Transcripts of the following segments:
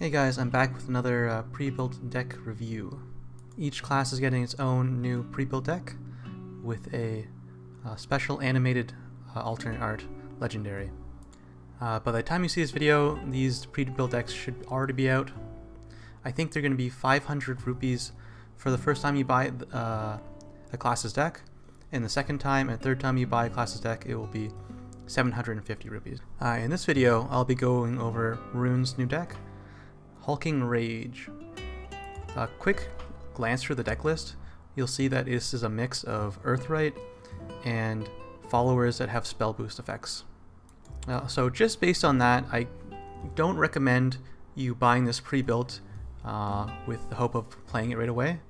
Hey guys, I'm back with another pre-built deck review. Each class is getting its own new pre-built deck with a special animated alternate art legendary. By the time you see this video, these pre-built decks should already be out. I think they're going to be 500 rupees for the first time you buy a class's deck, and the second time and third time you buy a class's deck it will be 750 rupees. In this video I'll be going over Rune's new deck, Hulking Rage. A quick glance through the deck list, you'll see that this is a mix of Earthright and followers that have spell boost effects. So just based on that, I don't recommend you buying this pre-built with the hope of playing it right away.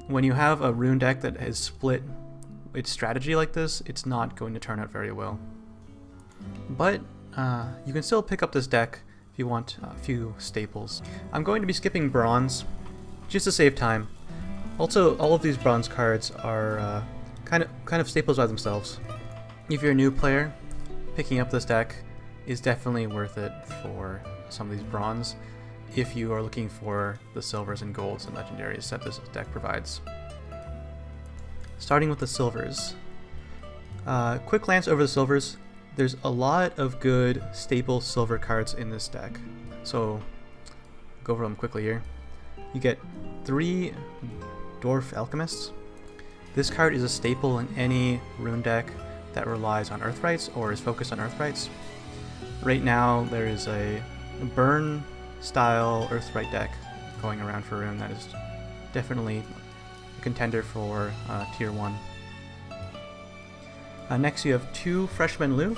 When you have a Rune deck that has split its strategy like this, it's not going to turn out very well. But you can still pick up this deck if you want a few staples. I'm going to be skipping bronze just to save time. Also, all of these bronze cards are kind of staples by themselves. If you're a new player, picking up this deck is definitely worth it for some of these bronze if you are looking for the silvers and golds and legendaries that this deck provides. Starting with the silvers. Quick glance over the silvers. There's a lot of good staple silver cards in this deck, so go over them quickly here. You get 3 Dwarf Alchemists. This card is a staple in any Rune deck that relies on Earthrights or is focused on Earthrights. Right now there is a burn style Earthright deck going around for Rune that is definitely a contender for tier 1. Next you have 2 Freshman Lu.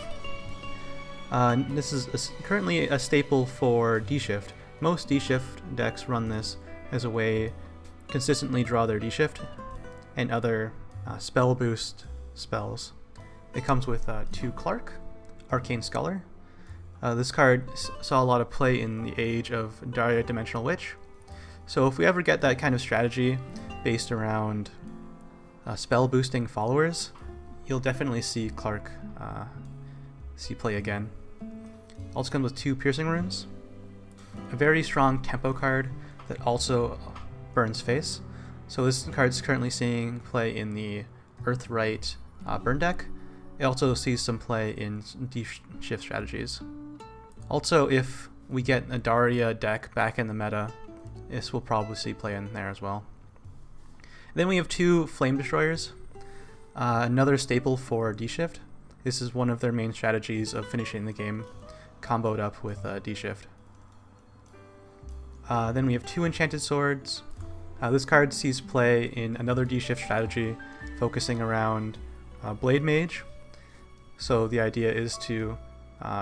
This is currently a staple for D-Shift. Most D-Shift decks run this as a way to consistently draw their D-Shift and other spell boost spells. It comes with 2 Clark, Arcane Scholar. This card saw a lot of play in the age of Daria Dimensional Witch. So if we ever get that kind of strategy based around spell boosting followers, you'll definitely see Clark see play again. Also comes with 2 Piercing Runes, a very strong tempo card that also burns face. So this card is currently seeing play in the Earthright burn deck. It also sees some play in D-Shift strategies. Also, if we get a Daria deck back in the meta, this will probably see play in there as well. Then we have 2 Flame Destroyers. Another staple for D-Shift. This is one of their main strategies of finishing the game, comboed up with D-Shift. Then we have 2 Enchanted Swords. This card sees play in another D-Shift strategy, focusing around Blade Mage. So the idea is to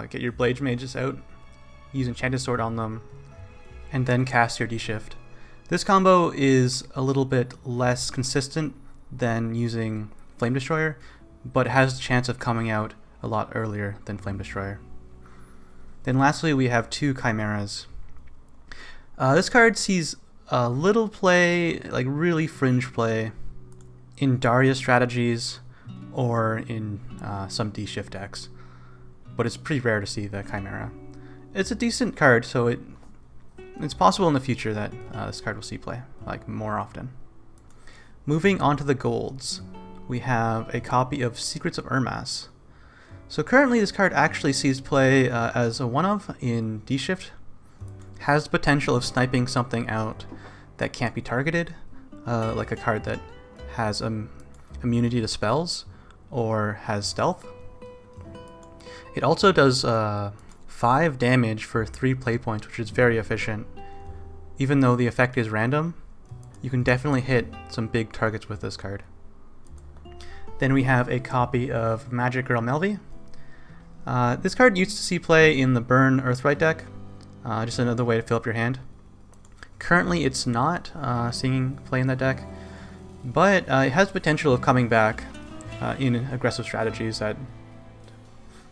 get your Blade Mages out, use Enchanted Sword on them, and then cast your D-Shift. This combo is a little bit less consistent than using Flame Destroyer, but has a chance of coming out a lot earlier than Flame Destroyer. Then lastly we have 2 Chimeras. This card sees a little play, like really fringe play, in Daria strategies or in some D-Shift decks, but it's pretty rare to see the Chimera. It's a decent card, so it's possible in the future that this card will see play, like more often. Moving on to the golds, we have a copy of Secrets of Urmas. So currently this card actually sees play as a one-of in D-Shift. Has the potential of sniping something out that can't be targeted, like a card that has immunity to spells or has stealth. It also does 5 damage for 3 play points, which is very efficient. Even though the effect is random, you can definitely hit some big targets with this card. Then we have a copy of Magic Girl Melvie. This card used to see play in the Burn Earthright deck, just another way to fill up your hand. Currently it's not seeing play in that deck, but it has potential of coming back in aggressive strategies that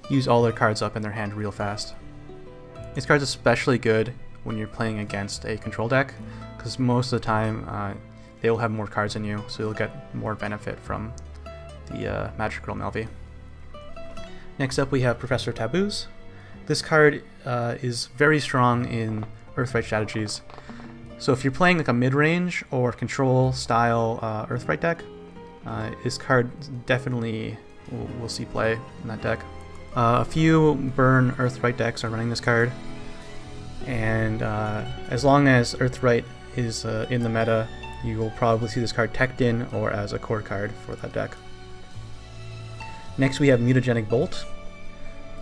use all their cards up in their hand real fast. This card's especially good when you're playing against a control deck, because most of the time they will have more cards than you, so you'll get more benefit from the Magic Girl Melvie. Next up we have Professor Taboos. This card is very strong in Earthright strategies. So if you're playing like a mid-range or control style Earthright deck, this card definitely will see play in that deck. A few burn Earthright decks are running this card, and as long as Earthright is in the meta, you will probably see this card teched in or as a core card for that deck. Next we have Mutagenic Bolt.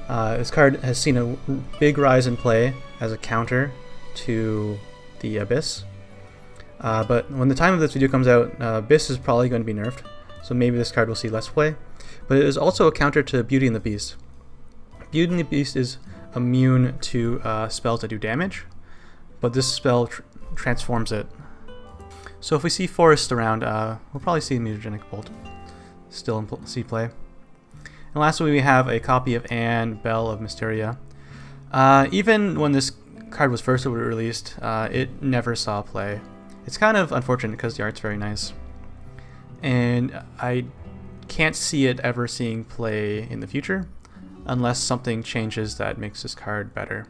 This card has seen a big rise in play as a counter to the Abyss, but when the time of this video comes out, Abyss is probably going to be nerfed, so maybe this card will see less play. But it is also a counter to Beauty and the Beast. Beauty and the Beast is immune to spells that do damage, but this spell transforms it. So if we see Forest around, we'll probably see Mutagenic Bolt still see play. And lastly, we have a copy of Anne, Belle of Mysteria. Even when this card was first released, it never saw play. It's kind of unfortunate because the art's very nice, and I can't see it ever seeing play in the future unless something changes that makes this card better.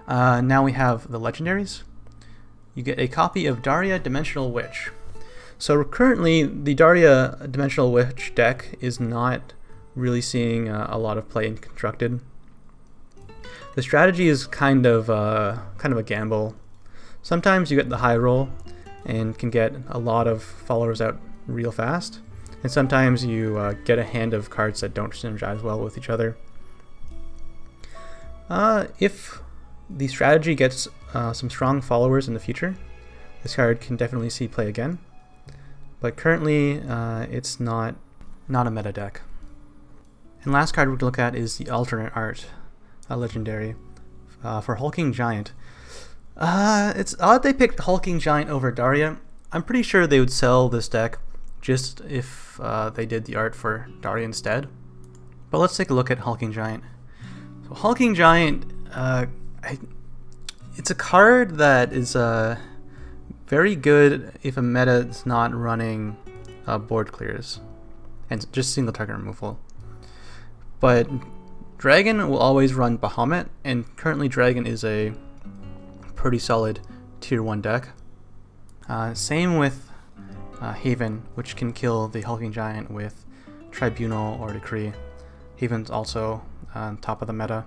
Now we have the legendaries. You get a copy of Daria Dimensional Witch. So currently the Daria Dimensional Witch deck is not really seeing a lot of play in Constructed. The strategy is kind of a gamble. Sometimes you get the high roll and can get a lot of followers out real fast, and sometimes you get a hand of cards that don't synergize well with each other. If the strategy gets some strong followers in the future, this card can definitely see play again, but currently it's not a meta deck. And last card we're going to look at is the alternate art legendary for Hulking Giant. It's odd they picked Hulking Giant over Daria. I'm pretty sure they would sell this deck just if they did the art for Daria instead. But let's take a look at Hulking Giant. So Hulking Giant, it's a card that is very good if a meta is not running board clears and just single target removal. But Dragon will always run Bahamut, and currently Dragon is a pretty solid tier 1 deck. Same with Haven, which can kill the Hulking Giant with Tribunal or Decree. Haven's also on top of the meta.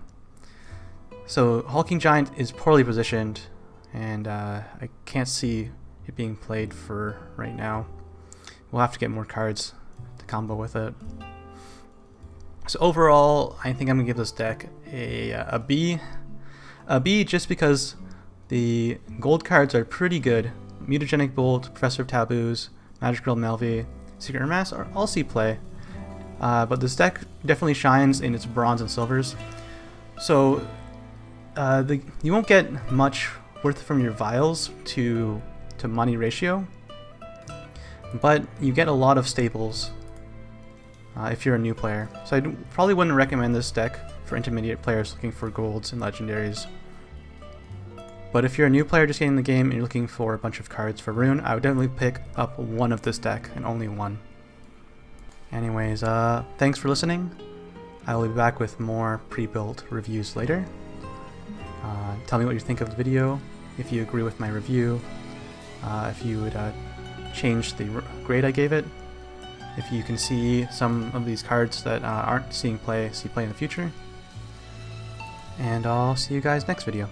So Hulking Giant is poorly positioned, and I can't see it being played for right now. We'll have to get more cards to combo with it. So overall, I think I'm gonna give this deck a B. A B just because the gold cards are pretty good. Mutagenic Bolt, Professor of Taboos, Magic Girl Melvi, Secret Mass are all see play. But this deck definitely shines in its bronze and silvers. So you won't get much worth from your vials to money ratio, but you get a lot of staples if you're a new player. So I probably wouldn't recommend this deck for intermediate players looking for golds and legendaries. But if you're a new player just getting in the game and you're looking for a bunch of cards for Rune, I would definitely pick up one of this deck and only one. Anyways, thanks for listening. I will be back with more pre-built reviews later. Tell me what you think of the video, if you agree with my review, if you would change the grade I gave it, if you can see some of these cards that aren't seeing play, see play in the future. And I'll see you guys next video.